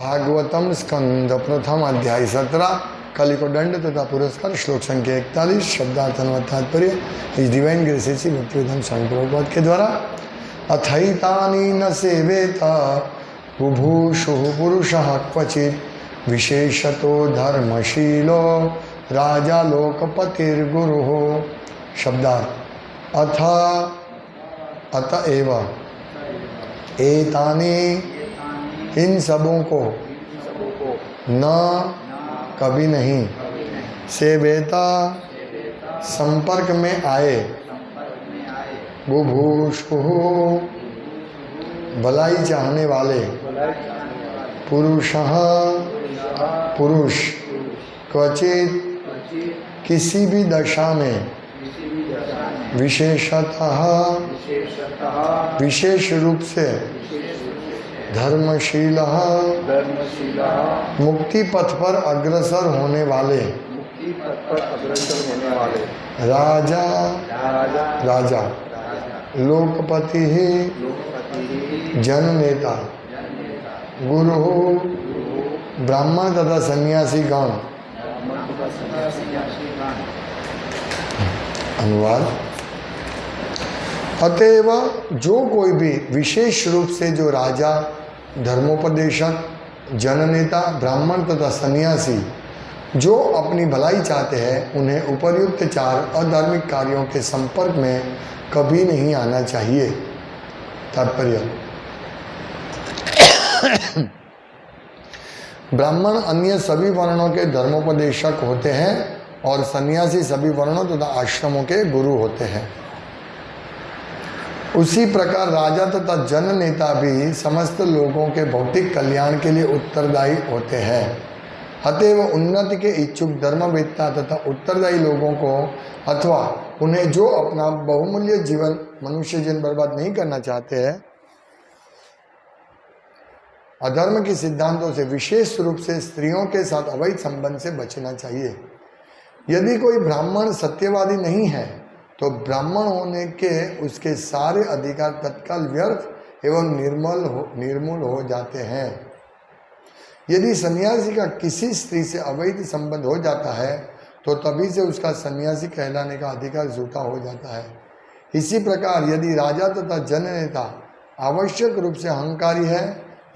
भागवतम स्कंद प्रथम अध्याय 17 कलि को दंड तथा पुरस्कार श्लोक संख्या 41 शब्दार्थन तात्पर्य इस डिवाइन ग्रेसेस भक्तिवेदांत स्वामी प्रभुपाद के द्वारा अथैतानि न सेवेत बुभूषु पुरुषः क्वचित् विशेषतो धर्मशीलो राजा लोकपतिर्गुरुः। शब्दार्थ अतएव एतानि इन सबों को न कभी नहीं सेवेता संपर्क में आए बुभूषु भलाई चाहने वाले पुरुषः पुरुष क्वचित किसी भी दशा में विशेषतः विशेष रूप से धर्मशील मुक्ति पथ पर अग्रसर होने वाले राजा राजा लोकपति ही जननेता गुरु ब्राह्मण तथा सन्यासी गण। अनुवाद। अतएव जो कोई भी विशेष रूप से जो राजा धर्मोपदेशक जननेता ब्राह्मण तथा सन्यासी जो अपनी भलाई चाहते हैं उन्हें उपर्युक्त चार अधार्मिक कार्यों के संपर्क में कभी नहीं आना चाहिए। तात्पर्य ब्राह्मण अन्य सभी वर्णों के धर्मोपदेशक होते हैं और सन्यासी सभी वर्णों तथा आश्रमों के गुरु होते हैं। उसी प्रकार राजा तथा जन नेता भी समस्त लोगों के भौतिक कल्याण के लिए उत्तरदायी होते हैं। अतएव उन्नति के इच्छुक धर्मवेत्ता तथा उत्तरदायी लोगों को अथवा उन्हें जो अपना बहुमूल्य जीवन मनुष्य जीवन बर्बाद नहीं करना चाहते हैं अधर्म के सिद्धांतों से विशेष रूप से स्त्रियों के साथ अवैध संबंध से बचना चाहिए। यदि कोई ब्राह्मण सत्यवादी नहीं है तो ब्राह्मण होने के उसके सारे अधिकार तत्काल व्यर्थ एवं निर्मूल हो जाते हैं। यदि सन्यासी का किसी स्त्री से अवैध संबंध हो जाता है तो तभी से उसका सन्यासी कहलाने का अधिकार झूठा हो जाता है। इसी प्रकार यदि राजा तथा जननेता आवश्यक रूप से अहंकारी है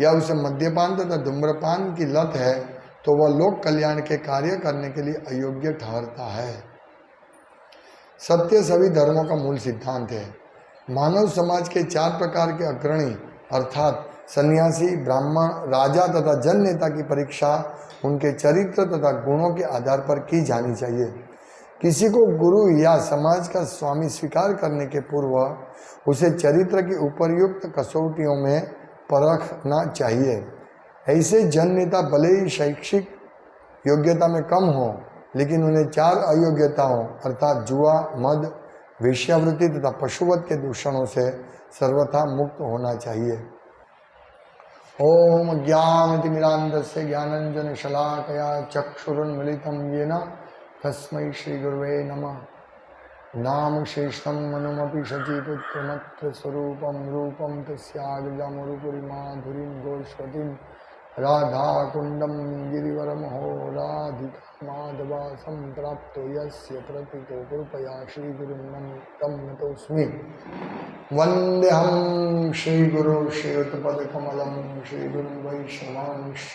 या उसे मद्यपान तथा धूम्रपान की लत है तो वह लोक कल्याण के कार्य करने के लिए अयोग्य ठहरता है। सत्य सभी धर्मों का मूल सिद्धांत है। मानव समाज के चार प्रकार के अग्रणी अर्थात सन्यासी ब्राह्मण राजा तथा जन नेता की परीक्षा उनके चरित्र तथा गुणों के आधार पर की जानी चाहिए। किसी को गुरु या समाज का स्वामी स्वीकार करने के पूर्व उसे चरित्र की उपर्युक्त कसौटियों में परखना चाहिए। ऐसे जन नेता भले ही शैक्षिक योग्यता में कम हो लेकिन उन्हें चार अयोग्यताओं अर्थात जुआ मद वेश्यावृत्ति तथा पशुवध के दूषणों से सर्वथा मुक्त होना चाहिए। ओम ज्ञानतिमिरान्धस्य ज्ञानंजन शलाकया चक्षुरुन्मिलितं येन तस्मै श्री गुरुवे नमः। नाम शेषं मनुमपि शचीपुत्रमत्र स्वरूपं रूपं तस्याग्रजामरुपुरी माधुरीं गोस्वतीं राधाकुण्डं गिरिवरमहो राधिका माधवा सम्प्राप्तो यस्य प्रतितो कृपया श्रीगुरुं तं नतोऽस्मि। वन्देऽहं श्रीगुरु श्रीयुतपदकमलं श्रीगुरुं वैष्णवांश्च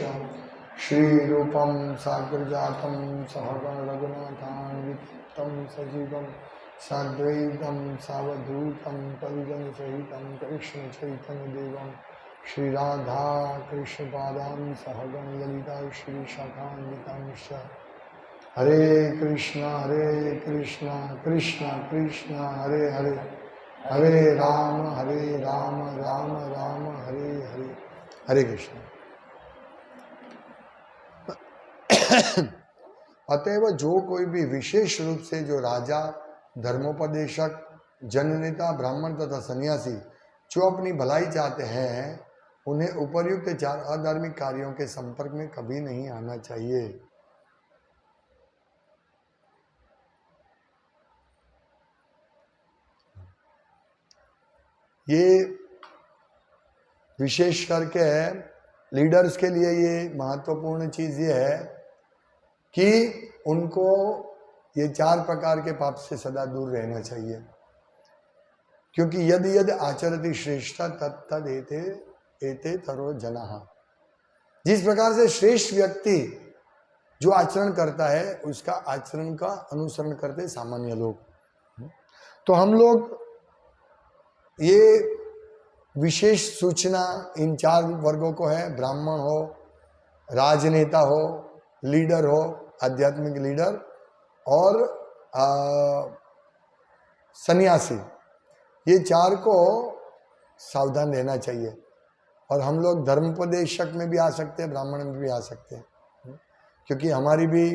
श्रीरूपं साग्रजातं सहगण रघुनाथान्वितं सजीवं साद्वैतं सावधूतं परिजनसहितं कृष्णचैतन्यदेवं श्री राधा कृष्ण पादां सहगण ललिता श्री शाखान्वितांश्च। हरे कृष्णा कृष्ण कृष्ण हरे हरे हरे राम राम राम हरे हरे हरे कृष्ण। अतएव जो कोई भी विशेष रूप से जो राजा धर्मोपदेशक जननेता ब्राह्मण तथा सन्यासी जो अपनी भलाई चाहते हैं उन्हें उपर्युक्त चार अधार्मिक कार्यों के संपर्क में कभी नहीं आना चाहिए। ये विशेष करके लीडर्स के लिए ये महत्वपूर्ण चीज ये है कि उनको ये 4 प्रकार के पाप से सदा दूर रहना चाहिए, क्योंकि यदि यदि आचरति श्रेष्ठ तत्तद एते एते तरो जनाः। जिस प्रकार से श्रेष्ठ व्यक्ति जो आचरण करता है उसका आचरण का अनुसरण करते सामान्य लोग। तो हम लोग ये विशेष सूचना इन 4 वर्गों को है, ब्राह्मण हो, राजनेता हो, लीडर हो, आध्यात्मिक लीडर और सन्यासी, ये 4 को सावधान रहना चाहिए। और हम लोग धर्मोपदेशक में भी आ सकते हैं, ब्राह्मण में भी आ सकते हैं, क्योंकि हमारी भी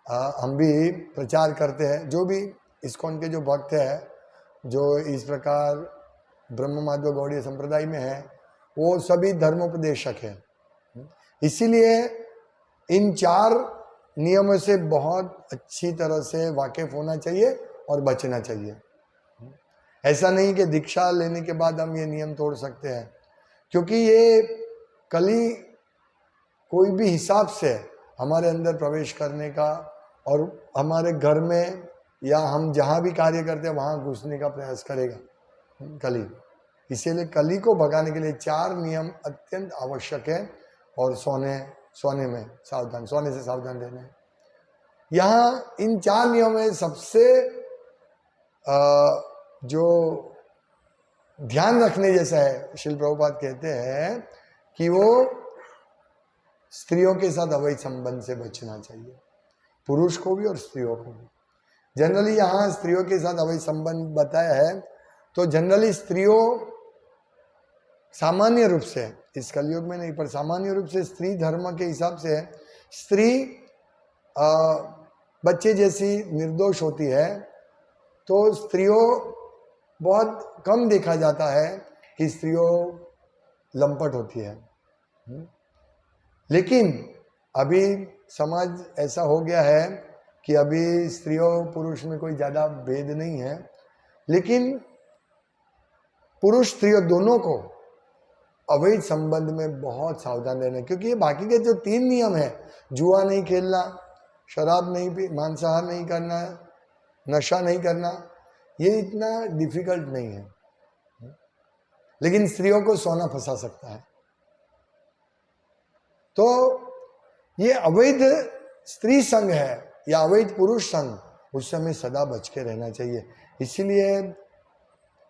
हम भी प्रचार करते हैं। जो भी इस्कॉन के जो भक्त है, जो इस प्रकार ब्रह्म माधव गौड़ीय संप्रदाय में है, वो सभी धर्मोपदेशक हैं। इसीलिए इन 4 नियमों से बहुत अच्छी तरह से वाकिफ होना चाहिए और बचना चाहिए। ऐसा नहीं कि दीक्षा लेने के बाद हम ये नियम तोड़ सकते हैं, क्योंकि ये कली कोई भी हिसाब से हमारे अंदर प्रवेश करने का और हमारे घर में या हम जहाँ भी कार्य करते हैं वहाँ घुसने का प्रयास करेगा कली। इसीलिए कली को भगाने के लिए 4 नियम अत्यंत आवश्यक है। और सोने में सावधान, सोने से सावधान रहना है। यहाँ इन 4 नियमों में सबसे जो ध्यान रखने जैसा है, श्रील प्रभुपाद कहते हैं कि वो स्त्रियों के साथ अवैध संबंध से बचना चाहिए, पुरुष को भी और स्त्रियों को भी। जनरली यहाँ स्त्रियों के साथ अवैध संबंध बताया है, तो जनरली स्त्रियों सामान्य रूप से, इस कलयुग में नहीं पर सामान्य रूप से स्त्री धर्म के हिसाब से स्त्री बच्चे जैसी निर्दोष होती है। तो स्त्रियों बहुत कम देखा जाता है कि स्त्रियों लंपट होती है। लेकिन अभी समाज ऐसा हो गया है कि अभी स्त्रियों पुरुष में कोई ज़्यादा भेद नहीं है, लेकिन पुरुष स्त्रियों दोनों को अवैध संबंध में बहुत सावधान रहना, क्योंकि ये बाकी के जो 3 नियम है, जुआ नहीं खेलना, शराब नहीं पी, मांसाहार नहीं करना, नशा नहीं करना, ये इतना डिफिकल्ट नहीं है, लेकिन स्त्रियों को सोना फंसा सकता है। तो ये अवैध स्त्री संग है या अवैध पुरुष संग, उस समय सदा बच के रहना चाहिए। इसीलिए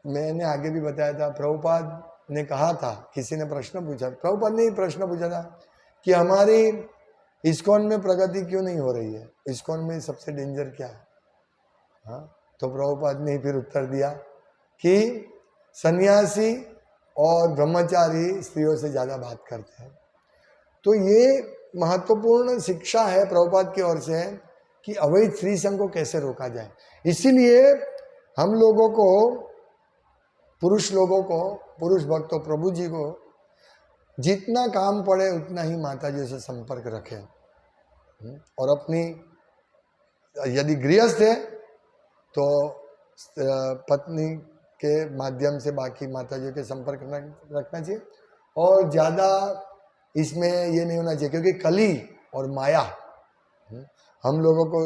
मैंने आगे भी बताया था, प्रभुपाद ने कहा था, किसी ने प्रश्न पूछा, प्रभुपाद ने ही प्रश्न पूछा था कि हमारी इस्कॉन में प्रगति क्यों नहीं हो रही है, इस्कॉन में सबसे डेंजर क्या है। हाँ, तो प्रभुपाद ने फिर उत्तर दिया कि सन्यासी और ब्रह्मचारी स्त्रियों से ज़्यादा बात करते हैं। तो ये महत्वपूर्ण शिक्षा है प्रभुपाद की ओर से कि अवैध स्त्री संग को कैसे रोका जाए। इसीलिए हम लोगों को, पुरुष लोगों को, पुरुष भक्तों, प्रभु जी को जितना काम पड़े उतना ही माता जी से संपर्क रखें, और अपनी यदि गृहस्थ है तो पत्नी के माध्यम से बाकी माता जी के संपर्क रखना चाहिए। और ज़्यादा इसमें ये नहीं होना चाहिए, क्योंकि कली और माया हम लोगों को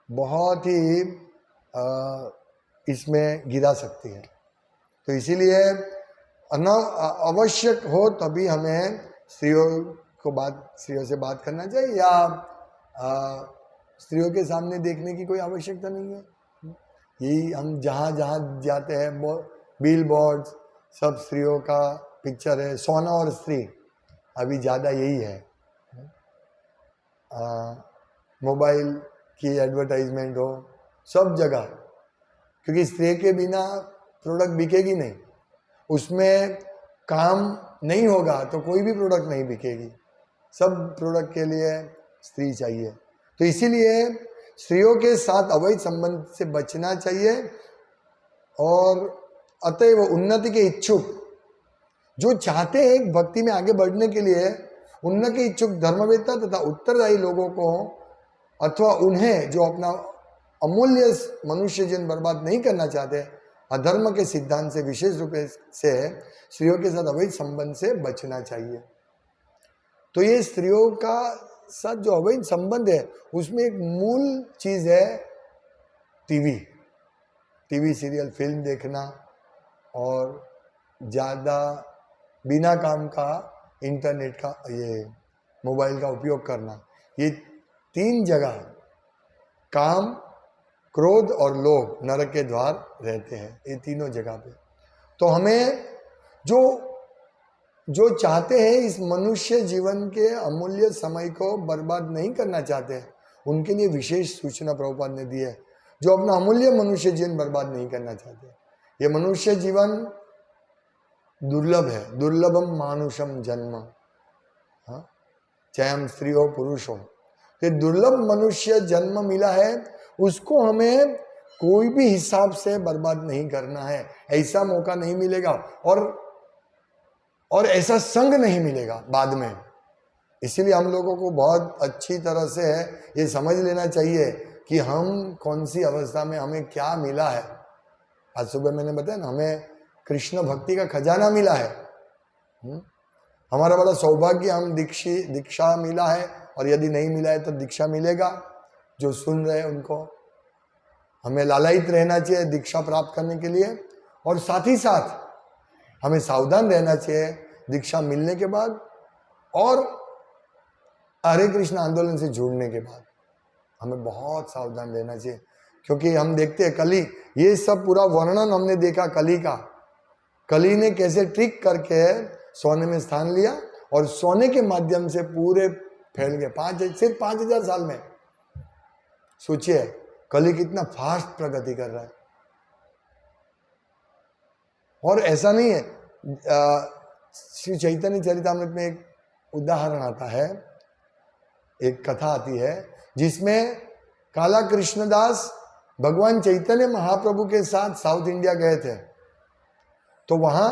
बहुत ही इसमें गिरा सकती है। तो इसीलिए आवश्यक हो तभी हमें स्त्रियों से बात करना चाहिए, या स्त्रियों के सामने देखने की कोई आवश्यकता नहीं है। यही हम जहाँ जहाँ जाते हैं, बिल बोर्ड्स सब स्त्रियों का पिक्चर है, सोना और स्त्री अभी ज़्यादा यही है। मोबाइल की एडवर्टाइजमेंट हो सब जगह, क्योंकि स्त्री के बिना प्रोडक्ट बिकेगी नहीं, उसमें काम नहीं होगा तो कोई भी प्रोडक्ट नहीं बिकेगी। सब प्रोडक्ट के लिए स्त्री चाहिए। तो इसीलिए स्त्रियों के साथ अवैध संबंध से बचना चाहिए। और अतएव उन्नति के इच्छुक जो चाहते हैं भक्ति में आगे बढ़ने के लिए, उन्नति के इच्छुक धर्मवेत्ता तथा उत्तरदायी लोगों को, अथवा उन्हें जो अपना अमूल्य मनुष्य जीवन बर्बाद नहीं करना चाहते, अधर्म के सिद्धांत से विशेष रूप से स्त्रियों के साथ अवैध संबंध से बचना चाहिए। तो ये स्त्रियों का साथ जो अवैध संबंध है उसमें एक मूल चीज है टीवी सीरियल, फिल्म देखना और ज़्यादा बिना काम का इंटरनेट का, ये मोबाइल का उपयोग करना। ये 3 जगह काम, क्रोध और लोभ नरक के द्वार रहते हैं, ये तीनों जगह पे। तो हमें जो चाहते हैं इस मनुष्य जीवन के अमूल्य समय को बर्बाद नहीं करना चाहते, उनके लिए विशेष सूचना प्रभुपाद ने दी है। जो अपना अमूल्य मनुष्य जीवन बर्बाद नहीं करना चाहते, ये मनुष्य जीवन दुर्लभ है, दुर्लभम मानुषम जन्म, हाँ, चाहे हम स्त्री हो पुरुष हो, ये दुर्लभ मनुष्य जन्म मिला है, उसको हमें कोई भी हिसाब से बर्बाद नहीं करना है। ऐसा मौका नहीं मिलेगा और ऐसा संग नहीं मिलेगा बाद में। इसीलिए हम लोगों को बहुत अच्छी तरह से ये समझ लेना चाहिए कि हम कौन सी अवस्था में हमें क्या मिला है। आज सुबह मैंने बताया ना, हमें कृष्ण भक्ति का खजाना मिला है। हमारा बड़ा सौभाग्य, हम दीक्षा मिला है, और यदि नहीं मिला है तो दीक्षा मिलेगा। जो सुन रहे हैं उनको हमें लालायित रहना चाहिए दीक्षा प्राप्त करने के लिए, और साथ ही साथ हमें सावधान रहना चाहिए दीक्षा मिलने के बाद और हरे कृष्ण आंदोलन से जुड़ने के बाद। हमें बहुत सावधान रहना चाहिए, क्योंकि हम देखते हैं कली, ये सब पूरा वर्णन हमने देखा कली का। कली ने कैसे ट्रिक करके सोने में स्थान लिया और सोने के माध्यम से पूरे फैल गए सिर्फ 5000 साल में। सोचिए कली कितना फास्ट प्रगति कर रहा है। और ऐसा नहीं है, श्री चैतन्य चरितामृत में एक उदाहरण आता है, एक कथा आती है जिसमें काला कृष्णदास भगवान चैतन्य महाप्रभु के साथ साउथ इंडिया गए थे। तो वहां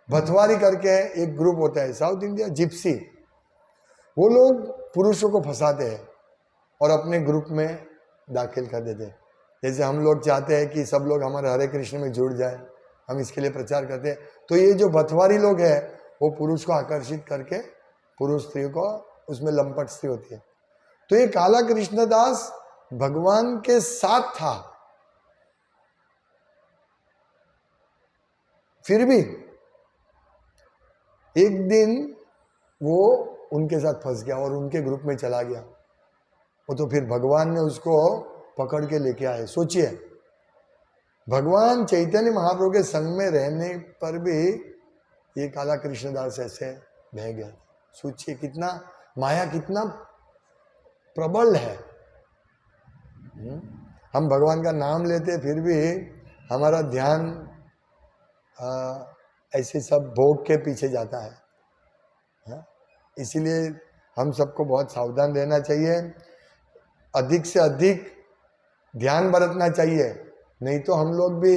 भथवारी करके एक ग्रुप होता है साउथ इंडिया, जिप्सी, वो लोग पुरुषों को फंसाते हैं और अपने ग्रुप में दाखिल कर देते हैं। जैसे हम लोग चाहते हैं कि सब लोग हमारे हरे कृष्ण में जुड़ जाए, हम इसके लिए प्रचार करते हैं। तो ये जो भथवारी लोग हैं वो पुरुष को आकर्षित करके पुरुष स्त्री को, उसमें लंपट स्त्री होती है। तो ये काला कृष्णदास भगवान के साथ था, फिर भी एक दिन वो उनके साथ फंस गया और उनके ग्रुप में चला गया। वो तो फिर भगवान ने उसको पकड़ के लेके आए। सोचिए भगवान चैतन्य महाप्रभु के संग में रहने पर भी ये काला कृष्णदास ऐसे बह गया। सोचिए कितना माया कितना प्रबल है। हम भगवान का नाम लेते फिर भी हमारा ध्यान ऐसे सब भोग के पीछे जाता है। इसीलिए हम सबको बहुत सावधान रहना चाहिए, अधिक से अधिक ध्यान बरतना चाहिए, नहीं तो हम लोग भी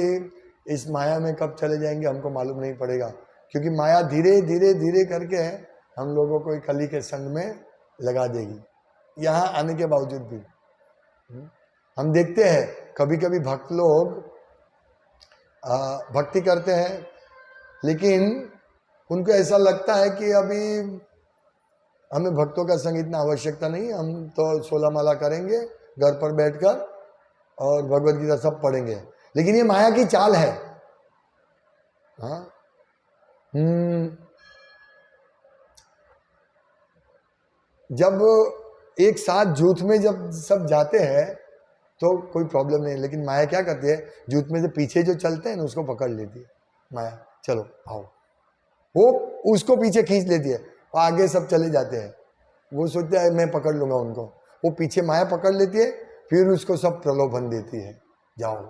इस माया में कब चले जाएंगे हमको मालूम नहीं पड़ेगा। क्योंकि माया धीरे धीरे धीरे करके हम लोगों को कली के संग में लगा देगी। यहाँ आने के बावजूद भी हम देखते हैं कभी कभी भक्त लोग भक्ति करते हैं, लेकिन उनको ऐसा लगता है कि अभी हमें भक्तों का संग इतना आवश्यकता नहीं, हम तो 16 माला करेंगे घर पर बैठकर और भगवद गीता सब पढ़ेंगे। लेकिन ये माया की चाल है। हाँ, जब एक साथ जूथ में जब सब जाते हैं तो कोई प्रॉब्लम नहीं, लेकिन माया क्या करती है, जूथ में से पीछे जो चलते हैं ना उसको पकड़ लेती है माया, चलो आओ, वो उसको पीछे खींच लेती है, आगे सब चले जाते हैं। वो सोचता है मैं पकड़ लूंगा उनको, वो पीछे माया पकड़ लेती है, फिर उसको सब प्रलोभन देती है, जाओ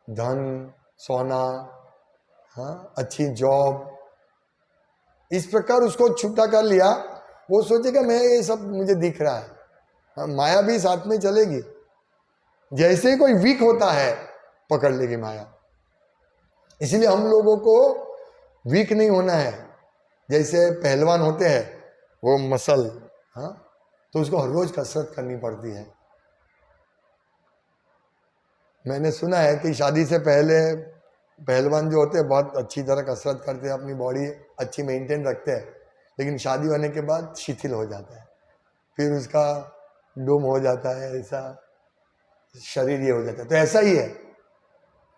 धन सोना, हाँ अच्छी जॉब, इस प्रकार उसको छूटा कर लिया। वो सोचेगा मैं ये सब मुझे दिख रहा है। हाँ, माया भी साथ में चलेगी। जैसे ही कोई वीक होता है पकड़ लेगी माया। इसीलिए हम लोगों को वीक नहीं होना है। जैसे पहलवान होते हैं वो मसल, हाँ, तो उसको हर रोज कसरत करनी पड़ती है। मैंने सुना है कि शादी से पहले पहलवान जो होते हैं बहुत अच्छी तरह कसरत करते हैं, अपनी बॉडी अच्छी मेंटेन रखते हैं, लेकिन शादी होने के बाद शिथिल हो जाता है, फिर उसका डूम हो जाता है, ऐसा शरीर ये हो जाता है। तो ऐसा ही है,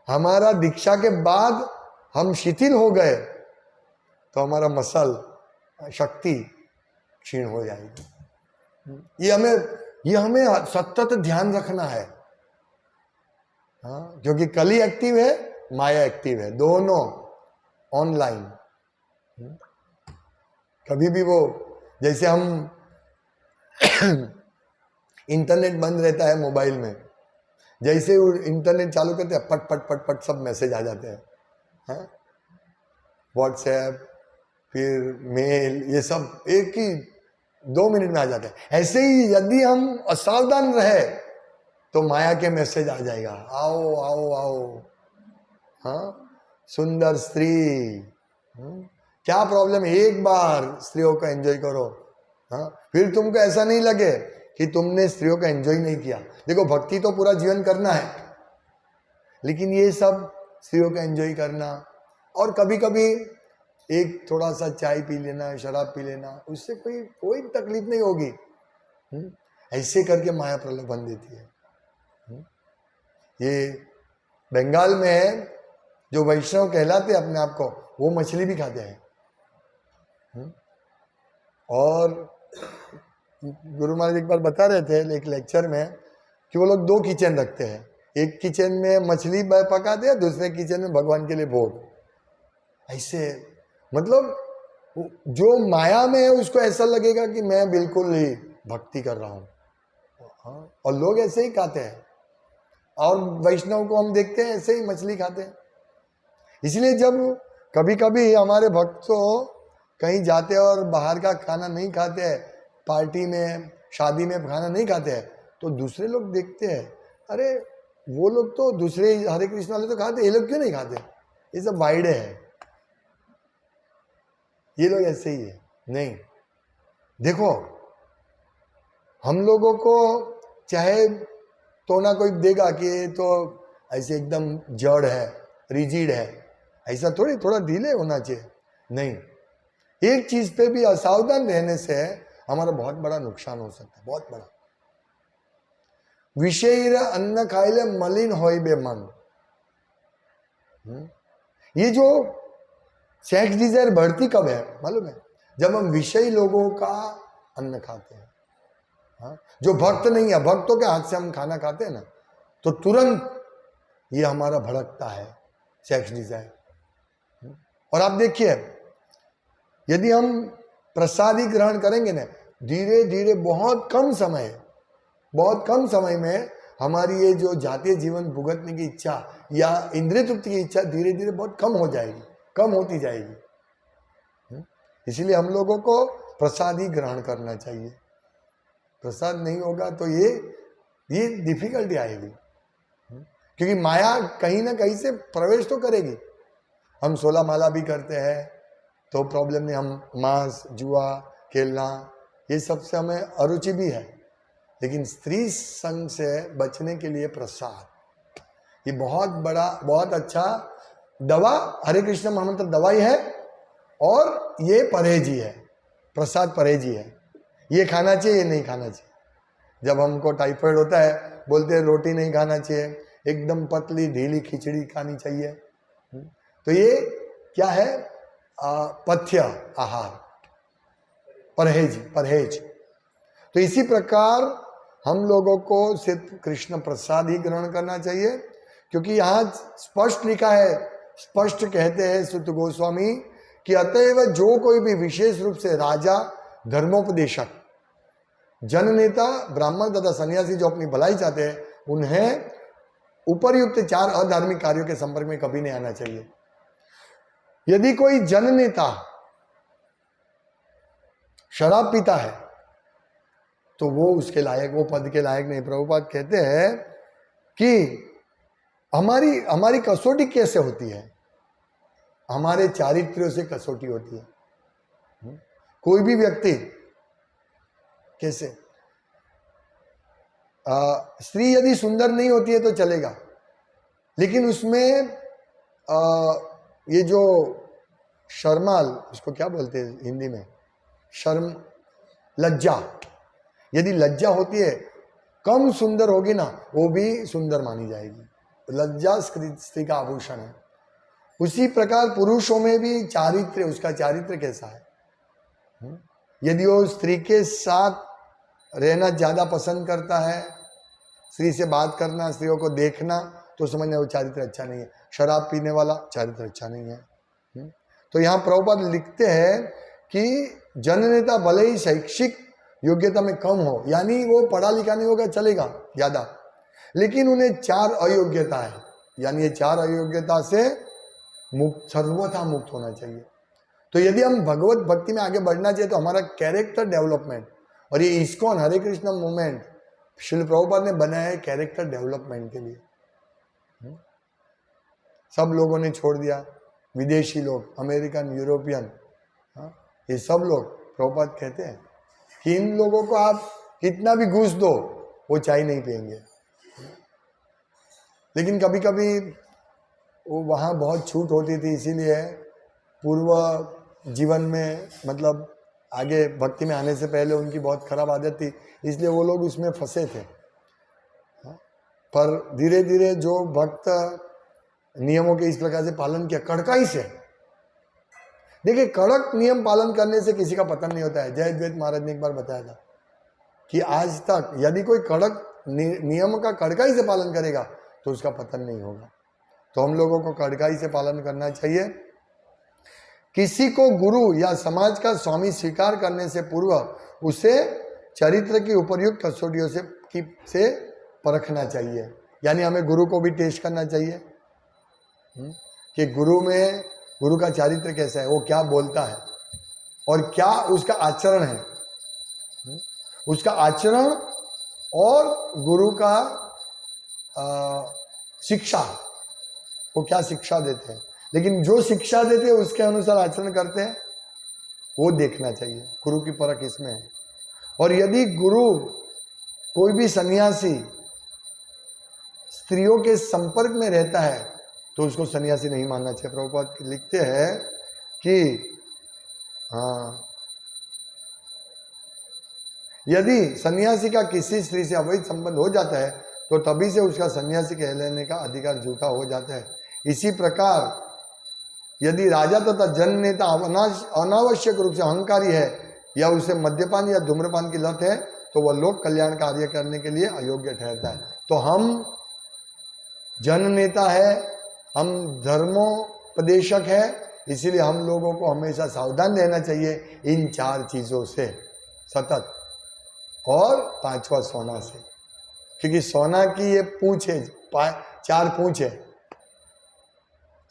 हमारा दीक्षा के बाद हम शिथिल हो गए तो हमारा मसल शक्ति क्षीण हो जाएगी। ये हमें सतत ध्यान रखना है। हाँ, क्योंकि कली एक्टिव है, माया एक्टिव है, दोनों ऑनलाइन। कभी भी वो, जैसे हम इंटरनेट बंद रहता है मोबाइल में, जैसे वो इंटरनेट चालू करते हैं पट पट पट पट सब मैसेज आ जाते हैं, व्हाट्सएप फिर मेल, ये सब एक ही 2 मिनट में आ जाते हैं। ऐसे ही यदि हम असावधान रहे तो माया के मैसेज आ जाएगा, आओ आओ आओ, हाँ सुंदर स्त्री, क्या प्रॉब्लम है, एक बार स्त्रियों का एंजॉय करो, हाँ फिर तुमको ऐसा नहीं लगे कि तुमने स्त्रियों का एंजॉय नहीं किया। देखो भक्ति तो पूरा जीवन करना है, लेकिन ये सब स्त्रियों का एंजॉय करना और कभी कभी एक थोड़ा सा चाय पी लेना, शराब पी लेना, उससे कोई तकलीफ नहीं होगी। ऐसे करके माया प्रलोभन देती है। ये बंगाल में जो वैष्णव कहलाते हैं अपने आप को, वो मछली भी खाते हैं। और गुरु महाराज एक बार बता रहे थे एक लेक्चर में कि वो लोग 2 किचन रखते हैं, एक किचन में मछली पकाते हैं, दूसरे किचन में भगवान के लिए भोग। ऐसे मतलब जो माया में है उसको ऐसा लगेगा कि मैं बिल्कुल ही भक्ति कर रहा हूँ, और लोग ऐसे ही खाते हैं। और वैष्णव को हम देखते हैं ऐसे ही मछली खाते हैं। इसलिए जब कभी कभी हमारे भक्त तो कहीं जाते हैं और बाहर का खाना नहीं खाते हैं, पार्टी में शादी में खाना नहीं खाते हैं, तो दूसरे लोग देखते हैं, अरे वो लोग तो दूसरे हरे कृष्ण वाले तो खाते, ये लोग क्यों नहीं खाते, ये सब वाइडे है, ये लोग ऐसे ही है। नहीं, देखो हम लोगों को चाहे तो ना कोई देगा कि ये तो ऐसे एकदम जड़ है, रिजिड है, ऐसा थोड़ा ढीले होना चाहिए। नहीं, एक चीज पे भी असावधान रहने से हमारा बहुत बड़ा नुकसान हो सकता है, बहुत बड़ा। विषय अन्न खाइले मलिन होई बे मन। ये जो सेक्स डिजायर बढ़ती कब है मालूम है? जब हम विषयी लोगों का अन्न खाते हैं। हाँ? जो भक्त नहीं है, भक्तों के हाथ से हम खाना खाते हैं ना, तो तुरंत ये हमारा भड़कता है सेक्स डिजायर। और आप देखिए, यदि हम प्रसादी ग्रहण करेंगे ना, धीरे धीरे बहुत कम समय में हमारी ये जो जातीय जीवन भुगतने की इच्छा या इंद्रिय तृप्ति की इच्छा धीरे धीरे बहुत कम हो जाएगी, कम होती जाएगी। इसलिए हम लोगों को प्रसाद ही ग्रहण करना चाहिए। प्रसाद नहीं होगा तो ये डिफिकल्टी आएगी, क्योंकि माया कहीं ना कहीं से प्रवेश तो करेगी। हम 16 माला भी करते हैं तो प्रॉब्लम नहीं, हम मांस जुआ खेलना ये सबसे हमें अरुचि भी है, लेकिन स्त्री संग से बचने के लिए प्रसाद ये बहुत बड़ा, बहुत अच्छा दवा, हरे कृष्ण महामंत्र दवाई है, और ये परहेज ही है, प्रसाद परहेज ही है। ये खाना चाहिए, ये नहीं खाना चाहिए। जब हमको टाइफाइड होता है बोलते हैं रोटी नहीं खाना चाहिए, एकदम पतली ढीली खिचड़ी खानी चाहिए। तो ये क्या है? पथ्य आहार, परहेज। तो इसी प्रकार हम लोगों को सिर्फ कृष्ण प्रसाद ही ग्रहण करना चाहिए, क्योंकि यहाँ स्पष्ट लिखा है, स्पष्ट कहते हैं सुत गोस्वामी कि अतएव जो कोई भी विशेष रूप से राजा, धर्मोपदेशक, जननेता, ब्राह्मण तथा सन्यासी जो अपनी भलाई चाहते हैं, उन्हें उपरयुक्त 4 अधार्मिक कार्यों के संपर्क में कभी नहीं आना चाहिए। यदि कोई जननेता शराब पीता है तो वो उसके लायक, वो पद के लायक नहीं। प्रभुपाद कहते हैं कि हमारी कसौटी कैसे होती है? हमारे चारित्र्यों से कसौटी होती है। कोई भी व्यक्ति कैसे, स्त्री यदि सुंदर नहीं होती है तो चलेगा, लेकिन उसमें ये जो शर्माल, इसको क्या बोलते हैं हिंदी में, शर्म, लज्जा, यदि लज्जा होती है कम सुंदर होगी ना, वो भी सुंदर मानी जाएगी। लज्जा स्त्री का आभूषण है। उसी प्रकार पुरुषों में भी चारित्र्य, उसका चारित्र्य कैसा है। यदि वो स्त्री के साथ रहना ज्यादा पसंद करता है, स्त्री से बात करना, स्त्रियों को देखना, तो समझना वो चारित्र्य अच्छा नहीं है। शराब पीने वाला चारित्र्य अच्छा नहीं है। तो यहाँ प्रभुपाद लिखते हैं कि जननेता भले ही शैक्षिक योग्यता में कम हो, यानी वो पढ़ा लिखा नहीं होगा चलेगा ज्यादा, लेकिन उन्हें 4 अयोग्यता है, यानी ये 4 अयोग्यता से मुक्त, सर्वथा मुक्त होना चाहिए। तो यदि हम भगवत भक्ति में आगे बढ़ना चाहिए तो हमारा कैरेक्टर डेवलपमेंट, और ये इस्कॉन हरे कृष्ण मूवमेंट श्रील प्रभुपाद ने बनाया है कैरेक्टर डेवलपमेंट के लिए। सब लोगों ने छोड़ दिया, विदेशी लोग, अमेरिकन, यूरोपियन, ये सब लोग, प्रभुपाद कहते हैं कि इन लोगों को आप कितना भी घूस दो वो चाय नहीं पिएंगे। लेकिन कभी कभी वो वहाँ बहुत छूट होती थी, इसीलिए पूर्व जीवन में, मतलब आगे भक्ति में आने से पहले उनकी बहुत खराब आदत थी, इसलिए वो लोग उसमें फंसे थे। पर धीरे धीरे जो भक्त नियमों के इस प्रकार से पालन किया, कड़काई से, देखिए कड़क नियम पालन करने से किसी का पतन नहीं होता है। जयद्वैत महाराज ने एक बार बताया था कि आज तक यदि कोई कड़क नियम का कड़काई से पालन करेगा तो उसका पतन नहीं होगा। तो हम लोगों को कड़काई से पालन करना चाहिए। किसी को गुरु या समाज का स्वामी स्वीकार करने से पूर्व उसे चरित्र की उपर्युक्त कसौटियों से परखना चाहिए, यानी हमें गुरु को भी टेस्ट करना चाहिए कि गुरु का चारित्र कैसा है, वो क्या बोलता है और क्या उसका आचरण है। उसका आचरण और गुरु का शिक्षा, वो क्या शिक्षा देते हैं, लेकिन जो शिक्षा देते हैं उसके अनुसार आचरण करते हैं, वो देखना चाहिए। गुरु की परख इसमें है। और यदि गुरु कोई भी सन्यासी स्त्रियों के संपर्क में रहता है तो उसको सन्यासी नहीं मानना चाहिए। प्रभुपाद लिखते हैं कि यदि सन्यासी का किसी स्त्री से अवैध संबंध हो जाता है तो तभी से उसका सन्यासी कहलाने का अधिकार झूठा हो जाता है। इसी प्रकार यदि राजा तथा जननेता अनावश्यक रूप से अहंकारी है या उसे मद्यपान या धूम्रपान की लत है तो वह लोक कल्याण कार्य करने के लिए अयोग्य ठहरता है। तो हम जननेता है, हम धर्मोपदेशक है, इसीलिए हम लोगों को हमेशा सावधान रहना चाहिए इन 4 चीजों से सतत, और 5वां सोना से, क्योंकि सोना की ये पूंछ है, 4 पूंछ है,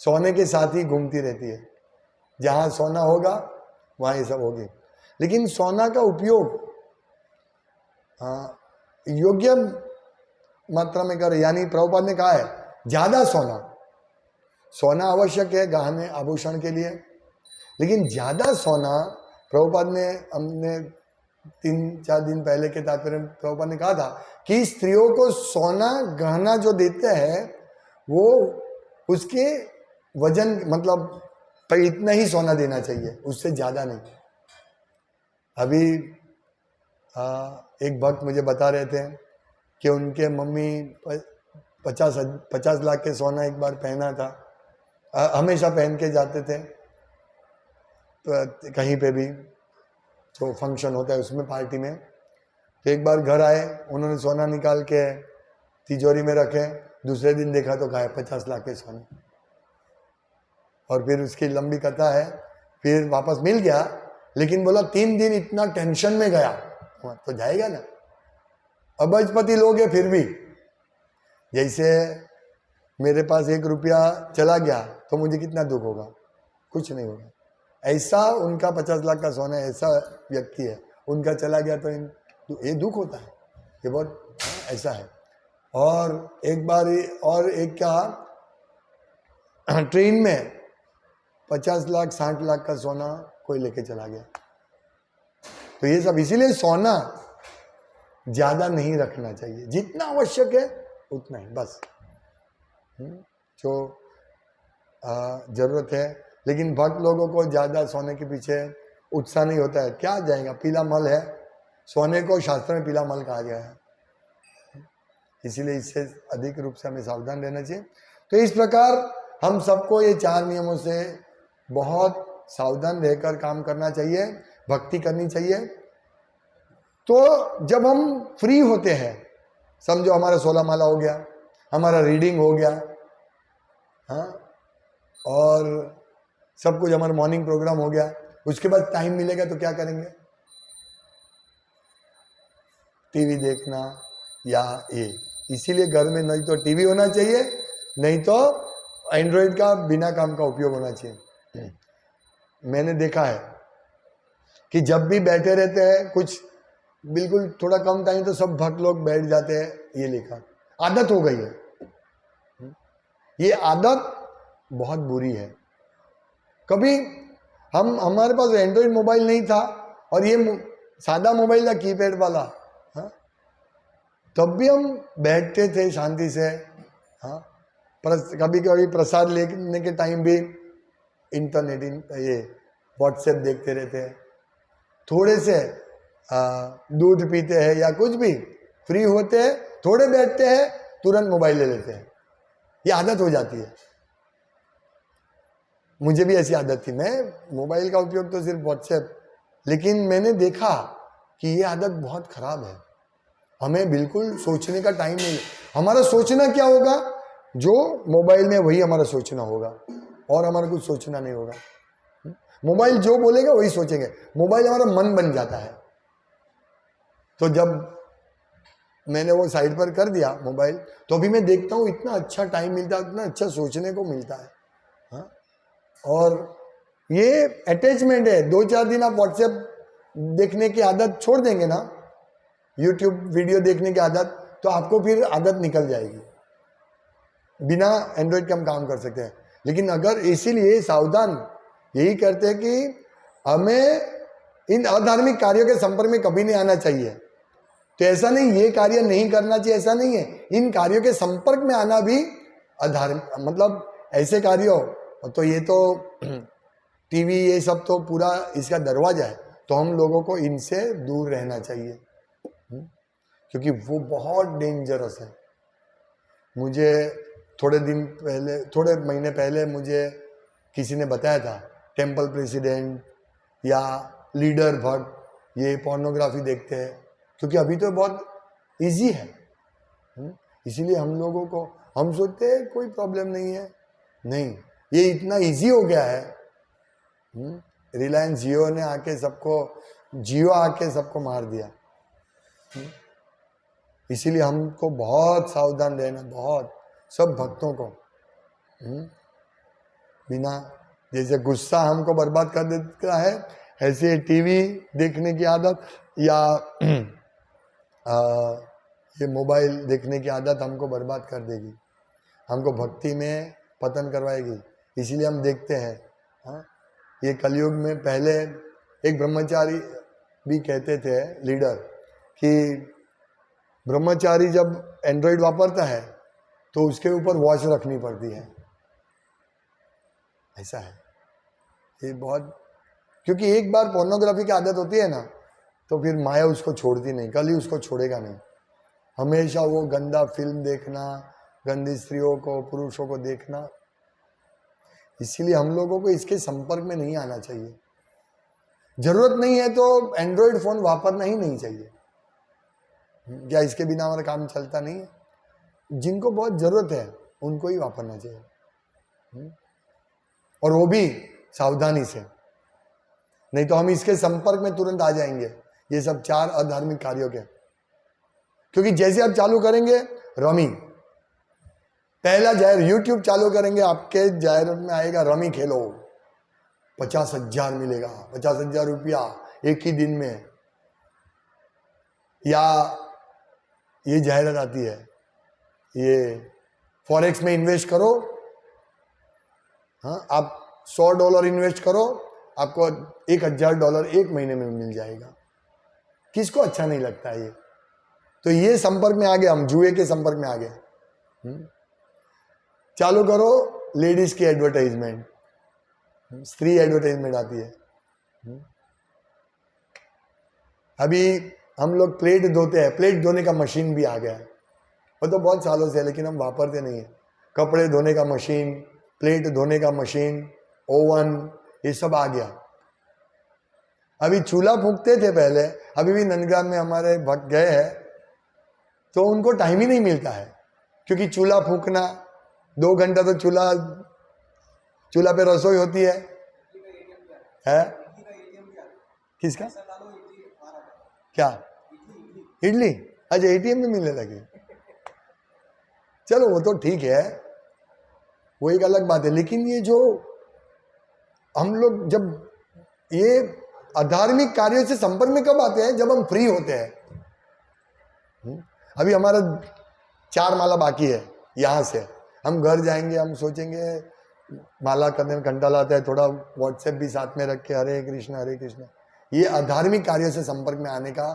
सोने के साथ ही घूमती रहती है। जहां सोना होगा वहां ये सब होगी। लेकिन सोना का उपयोग योग्य मात्रा में करें, यानी प्रभुपाद ने कहा है ज्यादा सोना आवश्यक है गहने आभूषण के लिए, लेकिन ज्यादा सोना प्रभुपाद ने, हमने 3-4 दिन पहले के तात्पर्य में प्रभुपाद ने कहा था कि स्त्रियों को सोना गहना जो देते हैं वो उसके वजन, मतलब इतना ही सोना देना चाहिए, उससे ज्यादा नहीं। अभी एक भक्त मुझे बता रहे थे कि उनके मम्मी 50 लाख के सोना एक बार पहना था, हमेशा पहन के जाते थे तो कहीं पे भी जो फंक्शन होता है उसमें, पार्टी में। तो एक बार घर आए, उन्होंने सोना निकाल के तिजोरी में रखे, दूसरे दिन देखा तो गायब 50 लाख के सोने। और फिर उसकी लंबी कथा है, फिर वापस मिल गया, लेकिन बोला 3 दिन इतना टेंशन में गया, तो जाएगा ना, अबजपति लोग हैं फिर भी। जैसे मेरे पास 1 रुपया चला गया तो मुझे कितना दुख होगा, कुछ नहीं होगा। ऐसा उनका 50 लाख का सोना, ऐसा व्यक्ति है, उनका चला गया तो ये दुख होता है, ये बहुत ऐसा है। और एक बार और एक क्या, ट्रेन में 50 लाख 60 लाख का सोना कोई लेके चला गया। तो ये सब इसीलिए सोना ज्यादा नहीं रखना चाहिए, जितना आवश्यक है उतना ही बस, जो जरूरत है। लेकिन भक्त लोगों को ज्यादा सोने के पीछे उत्साह नहीं होता है, क्या जाएगा, पीला मल है, सोने को शास्त्र में पीला मल कहा गया है। इसीलिए इससे अधिक रूप से हमें सावधान रहना चाहिए। तो इस प्रकार हम सबको ये 4 नियमों से बहुत सावधान रहकर काम करना चाहिए, भक्ति करनी चाहिए। तो जब हम फ्री होते हैं, समझो हमारा 16 माला हो गया, हमारा रीडिंग हो गया, हाँ, और सब कुछ, हमारा मॉर्निंग प्रोग्राम हो गया, उसके बाद टाइम मिलेगा तो क्या करेंगे? टीवी देखना या ये। इसीलिए घर में नहीं तो टीवी होना चाहिए, नहीं तो एंड्रॉइड का बिना काम का उपयोग होना चाहिए। मैंने देखा है कि जब भी बैठे रहते हैं, कुछ बिल्कुल थोड़ा कम टाइम, तो सब भक्त लोग बैठ जाते हैं ये लेकर। आदत हो गई है, ये आदत बहुत बुरी है। कभी हमारे पास एंड्रॉइड मोबाइल नहीं था और ये सादा मोबाइल था, कीपैड वाला, हाँ, तब भी हम बैठते थे शांति से, हाँ, कभी कभी प्रसाद लेने के टाइम भी इंटरनेट ये व्हाट्सएप देखते रहते हैं, थोड़े से दूध पीते हैं या कुछ भी, फ्री होते हैं, थोड़े बैठते हैं, तुरंत मोबाइल ले लेते हैं। ये आदत हो जाती है। मुझे भी ऐसी आदत थी, मैं मोबाइल का उपयोग तो सिर्फ व्हाट्सएप, लेकिन मैंने देखा कि ये आदत बहुत खराब है। हमें बिल्कुल सोचने का टाइम नहीं। हमारा सोचना क्या होगा? जो मोबाइल में वही हमारा सोचना होगा, और हमारा कुछ सोचना नहीं होगा। मोबाइल जो बोलेगा वही सोचेंगे। मोबाइल हमारा मन बन जाता है। तो जब मैंने वो साइड पर कर दिया मोबाइल, तो अभी मैं देखता हूँ इतना अच्छा टाइम मिलता है, इतना अच्छा सोचने को मिलता है, हाँ? और ये अटैचमेंट है। 2-4 दिन आप व्हाट्सएप देखने की आदत छोड़ देंगे ना, यूट्यूब वीडियो देखने की आदत, तो आपको फिर आदत निकल जाएगी। बिना एंड्रॉइड के हम काम कर सकते हैं, लेकिन अगर इसीलिए सावधान यही करते हैं कि हमें इन अधार्मिक कार्यों के संपर्क में कभी नहीं आना चाहिए। तो ऐसा नहीं ये कार्य नहीं करना चाहिए, ऐसा नहीं है, इन कार्यों के संपर्क में आना भी अधार्मिक, मतलब ऐसे कार्यों, तो ये तो टीवी ये सब तो पूरा इसका दरवाजा है, तो हम लोगों को इनसे दूर रहना चाहिए, क्योंकि वो बहुत डेंजरस है। मुझे थोड़े महीने पहले मुझे किसी ने बताया था, टेम्पल प्रेसिडेंट या लीडर भक्त ये पोर्नोग्राफी देखते हैं, क्योंकि अभी तो बहुत इजी है। इसीलिए हम लोगों को, हम सोचते हैं कोई प्रॉब्लम नहीं है, नहीं, ये इतना इजी हो गया है। रिलायंस जियो ने आके सबको मार दिया। इसीलिए हमको बहुत सावधान रहना, बहुत, सब भक्तों को। बिना, जैसे गुस्सा हमको बर्बाद कर देता है, ऐसे टीवी देखने की आदत या ये मोबाइल देखने की आदत हमको बर्बाद कर देगी, हमको भक्ति में पतन करवाएगी। इसीलिए हम देखते हैं, हाँ, ये कलयुग में पहले एक ब्रह्मचारी भी कहते थे लीडर, कि ब्रह्मचारी जब एंड्रॉइड वापरता है तो उसके ऊपर वॉच रखनी पड़ती है। ऐसा है ये बहुत, क्योंकि एक बार पोर्नोग्राफी की आदत होती है ना, तो फिर माया उसको छोड़ती नहीं, कल ही उसको छोड़ेगा नहीं। हमेशा वो गंदा फिल्म देखना, गंदी स्त्रियों को, पुरुषों को देखना। इसीलिए हम लोगों को इसके संपर्क में नहीं आना चाहिए। जरूरत नहीं है तो एंड्रॉइड फोन वापरना ही नहीं चाहिए। क्या इसके बिना हमारा काम चलता नहीं है? जिनको बहुत जरूरत है उनको ही वापरना चाहिए, और वो भी सावधानी से, नहीं तो हम इसके संपर्क में तुरंत आ जाएंगे, ये सब 4 अधार्मिक कार्यों के। क्योंकि जैसे आप चालू करेंगे रमी, पहला जाहिर यूट्यूब चालू करेंगे, आपके जाहिर में आएगा रमी खेलो, 50,000 मिलेगा, 50,000 रुपया एक ही दिन में। या ये जाहिरात आती है, ये फॉरेक्स में इन्वेस्ट करो, हाँ, आप $100 इन्वेस्ट करो, आपको $1,000 एक महीने में मिल जाएगा। किसको अच्छा नहीं लगता है ये? तो ये संपर्क में आ गए हम, जुए के संपर्क में आ गए। चालू करो लेडीज की एडवर्टाइजमेंट, स्त्री एडवर्टाइजमेंट आती है, अभी हम लोग प्लेट धोते हैं, प्लेट धोने का मशीन भी आ गया है, वो तो बहुत सालों से है लेकिन हम वापरते नहीं है। कपड़े धोने का मशीन, प्लेट धोने का मशीन, ओवन, ये सब आ गया। अभी चूल्हा फूंकते थे पहले, अभी भी नंदगांव में हमारे भक्त गए हैं तो उनको टाइम ही नहीं मिलता है, क्योंकि चूल्हा फूंकना 2 घंटा तो चूल्हा पे रसोई होती है। किसका क्या? इडली? अच्छा, एटीएम में मिलने लगे। चलो वो तो ठीक है, वो एक अलग बात है, लेकिन ये जो हम लोग जब ये अधार्मिक कार्यों से संपर्क में कब आते हैं? जब हम फ्री होते हैं। अभी हमारा 4 माला बाकी है, यहां से हम घर जाएंगे, हम सोचेंगे माला करने में घंटा लाता है, थोड़ा व्हाट्सएप भी साथ में रख के हरे कृष्णा हरे कृष्णा। ये अधार्मिक कार्यों से संपर्क में आने का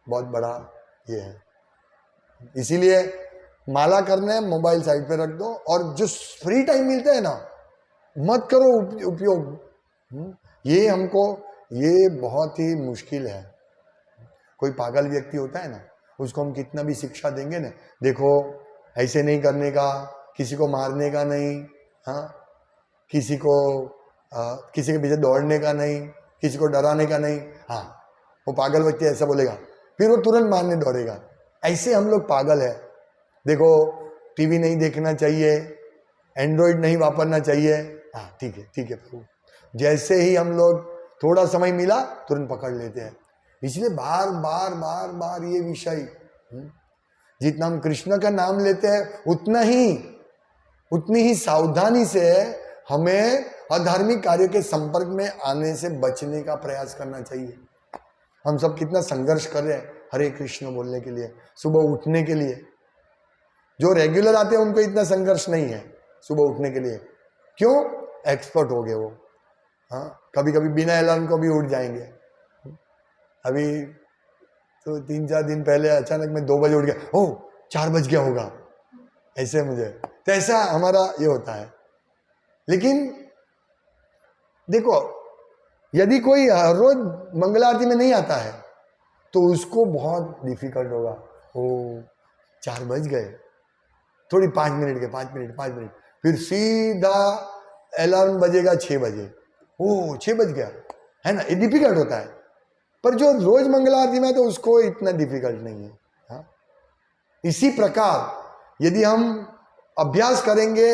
बहुत बड़ा ये है। इसीलिए माला करने मोबाइल साइड पे रख दो, और जो फ्री टाइम मिलता है ना, मत करो उपयोग। ये हमको, ये बहुत ही मुश्किल है। कोई पागल व्यक्ति होता है ना, उसको हम कितना भी शिक्षा देंगे ना, देखो ऐसे नहीं करने का, किसी को मारने का नहीं, हाँ, किसी के पीछे दौड़ने का नहीं, किसी को डराने का नहीं, हाँ, वो पागल व्यक्ति ऐसा बोलेगा, फिर वो तुरंत मारने दौड़ेगा। ऐसे हम लोग पागल है। देखो टीवी नहीं देखना चाहिए, एंड्रॉइड नहीं वापरना चाहिए, हाँ ठीक है प्रभु। जैसे ही हम लोग थोड़ा समय मिला तुरंत पकड़ लेते हैं। इसलिए बार बार बार बार ये विषय, जितना हम कृष्ण का नाम लेते हैं उतनी ही सावधानी से हमें अधार्मिक कार्य के संपर्क में आने से बचने का प्रयास करना चाहिए। हम सब कितना संघर्ष कर रहे हैं हरे कृष्ण बोलने के लिए, सुबह उठने के लिए। जो रेगुलर आते हैं उनको इतना संघर्ष नहीं है सुबह उठने के लिए, क्यों? एक्सपर्ट हो गए वो। हाँ, कभी कभी बिना अलार्म को भी उठ जाएंगे। अभी तो 3-4 दिन पहले अचानक मैं 2 बजे उठ गया, ओह 4 बज गया होगा, ऐसे मुझे तो ऐसा हमारा ये होता है। लेकिन देखो, यदि कोई हर रोज मंगल आरती में नहीं आता है तो उसको बहुत डिफिकल्ट होगा। ओ 4 बज गए, थोड़ी 5 मिनट के 5 मिनट, फिर सीधा अलार्म बजेगा 6 बजे, ओ 6 बज गया, है ना, ये डिफिकल्ट होता है। पर जो रोज मंगल आरती में तो उसको इतना डिफिकल्ट नहीं है। हाँ? इसी प्रकार यदि हम अभ्यास करेंगे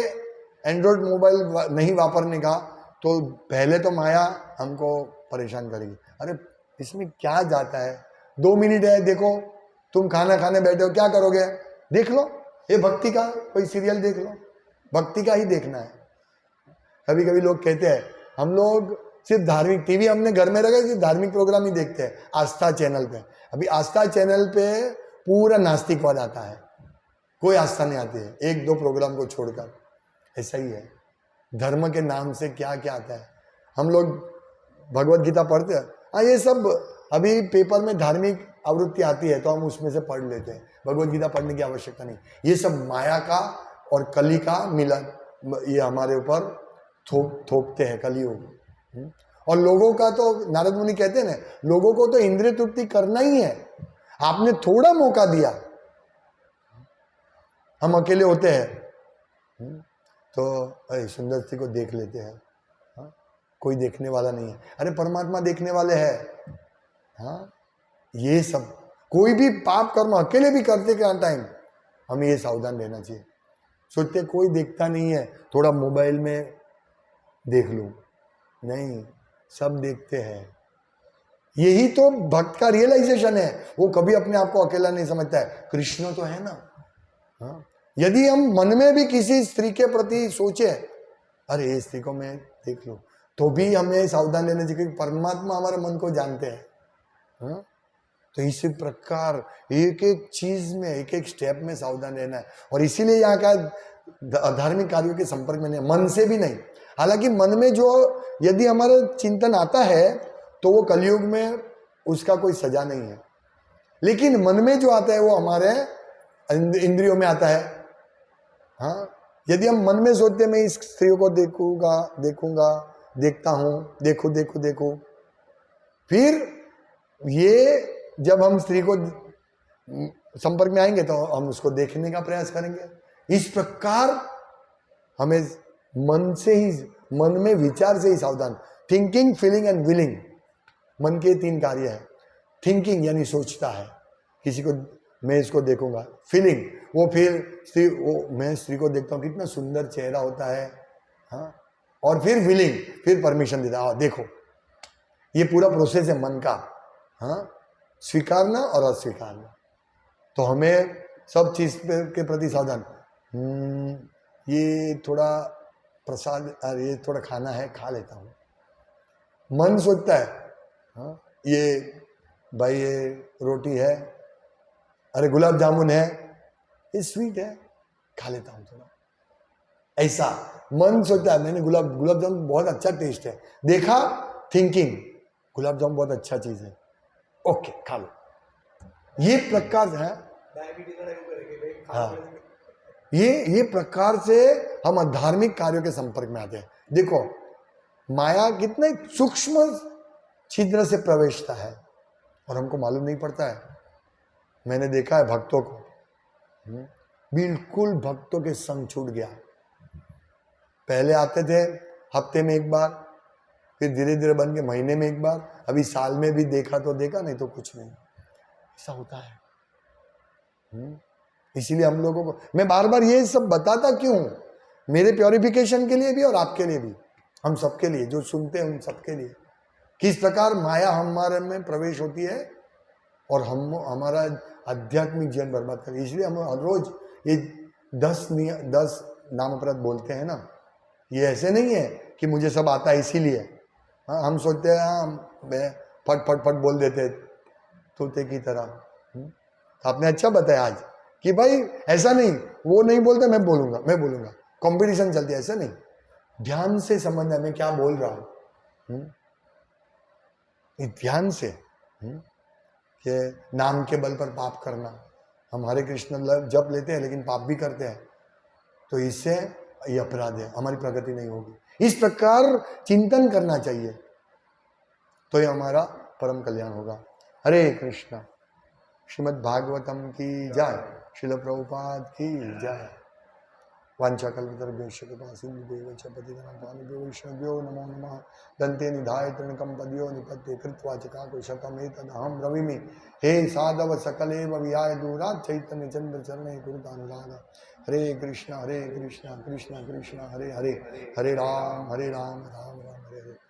एंड्रॉयड मोबाइल नहीं वापरने का, तो पहले तो माया हमको परेशान करेगी। अरे इसमें क्या जाता है, 2 मिनट है, देखो तुम खाना खाने बैठे हो, क्या करोगे, देख लो ये भक्ति का कोई सीरियल देख लो, भक्ति का ही देखना है। कभी कभी लोग कहते हैं हम लोग सिर्फ धार्मिक टीवी हमने घर में रखा, सिर्फ धार्मिक प्रोग्राम ही देखते हैं आस्था चैनल पे। अभी आस्था चैनल पे पूरा नास्तिकवाद आता है, कोई आस्था नहीं आती है, 1-2 प्रोग्राम को छोड़कर। ऐसा ही है, धर्म के नाम से क्या क्या आता है। हम लोग भगवत गीता पढ़ते हैं, हाँ ये सब अभी पेपर में धार्मिक आवृत्ति आती है तो हम उसमें से पढ़ लेते हैं, भगवत गीता पढ़ने की आवश्यकता नहीं। ये सब माया का और कली का मिलन, ये हमारे ऊपर थोपते हैं कलियुग। और लोगों का तो नारद मुनि कहते हैं ना, लोगों को तो इंद्रिय तृप्ति करना ही है। आपने थोड़ा मौका दिया, हम अकेले होते हैं तो अरे सुंदर सी को देख लेते हैं, हाँ? कोई देखने वाला नहीं है। अरे परमात्मा देखने वाले हैं। हाँ, ये सब कोई भी पाप कर्म अकेले भी करते क्या टाइम, हमें ये सावधान रहना चाहिए। सोचते कोई देखता नहीं है, थोड़ा मोबाइल में देख लो, नहीं, सब देखते हैं। यही तो भक्त का रियलाइजेशन है, वो कभी अपने आप को अकेला नहीं समझता है, कृष्ण तो है ना। हाँ? यदि हम मन में भी किसी स्त्री के प्रति सोचे, अरे ये स्त्री को मैं देख लूं, तो भी हमें सावधान रहना चाहिए, क्योंकि परमात्मा हमारे मन को जानते हैं। हाँ? तो इसी प्रकार एक एक चीज में, एक एक स्टेप में सावधान रहना है। और इसीलिए यहाँ का धार्मिक कार्यों के संपर्क में नहीं, मन से भी नहीं। हालांकि मन में जो यदि हमारा चिंतन आता है तो वो कलयुग में उसका कोई सजा नहीं है, लेकिन मन में जो आता है वो हमारे इंद्रियों में आता है। हाँ, यदि हम मन में सोचते मैं इस स्त्री को देखूंगा, देखता हूं, देखो, फिर ये जब हम स्त्री को संपर्क में आएंगे तो हम उसको देखने का प्रयास करेंगे। इस प्रकार हमें मन से ही, मन में विचार से ही सावधान। थिंकिंग, फीलिंग एंड विलिंग, मन के 3 कार्य है। थिंकिंग यानी सोचता है, किसी को मैं इसको देखूंगा। फीलिंग, वो फिर स्त्री, वो मैं स्त्री को देखता हूँ कितना सुंदर चेहरा होता है, हाँ। और फिर विलिंग, फिर परमिशन देता है, देखो। ये पूरा प्रोसेस है मन का, हाँ, स्वीकारना और अस्वीकारना। तो हमें सब चीज के प्रति सावधान। ये थोड़ा प्रसाद, ये थोड़ा खाना है, खा लेता हूँ। मन सोचता है, हाँ, ये भाई ये रोटी है, अरे गुलाब जामुन है, ये स्वीट है, खा लेता हूँ थोड़ा। ऐसा मन सोचता है, मैंने गुलाब जामुन बहुत अच्छा टेस्ट है, देखा, थिंकिंग गुलाब जामुन बहुत अच्छा चीज है, ओके खा लो। ये प्रकार है, हाँ, ये प्रकार से हम अधार्मिक कार्यों के संपर्क में आते हैं। देखो माया कितने सूक्ष्म छिद्र से प्रवेशता है और हमको मालूम नहीं पड़ता है। मैंने देखा है भक्तों को, बिल्कुल भक्तों के संग छूट गया। पहले आते थे हफ्ते में एक बार, फिर धीरे धीरे बन के महीने में एक बार, अभी साल में भी देखा तो देखा, नहीं तो कुछ नहीं। ऐसा होता है। इसीलिए हम लोगों को मैं बार बार ये सब बताता क्यों, मेरे प्योरिफिकेशन के लिए भी और आपके लिए भी, हम सबके लिए, जो सुनते हैं उन सबके लिए, किस प्रकार माया हमारे में प्रवेश होती है और हम हमारा आध्यात्मिक जीवन बर्बाद करें। इसलिए हम हर रोज ये 10 नामप्रत बोलते हैं ना। ये ऐसे नहीं है कि मुझे सब आता है इसीलिए, हाँ, हम सोचते हैं हाँ फट फट फट बोल देते तोते की तरह। आपने अच्छा बताया आज कि भाई ऐसा नहीं, वो नहीं बोलते मैं बोलूंगा, कंपटीशन चलती है, ऐसा नहीं। ध्यान से समझना मैं क्या बोल रहा हूं, ध्यान से, कि नाम के बल पर पाप करना, हम हरे कृष्ण जप लेते हैं लेकिन पाप भी करते हैं, तो इससे ये अपराध है, हमारी प्रगति नहीं होगी। इस प्रकार चिंतन करना चाहिए, तो ये हमारा परम कल्याण होगा। हरे कृष्णा। श्रीमद् भागवतम की जय, श्रील प्रभुपाद की जय। वाञ्छाकल्पतरुभ्यश्च कृपासिन्धुभ्यो च पतितनां वैष्णव्यो नमो नमः। दन्ते निधाय तृणकं पद्यो निपत्ते कृत्वा च काकुशतमेतदहं ब्रवीमि। हे साधव सकलेव विहाय दूरात् चैतन्य चन्द्र चरणे कुरुतानुराग। हरे कृष्णा कृष्ण कृष्ण हरे हरे, हरे राम राम राम।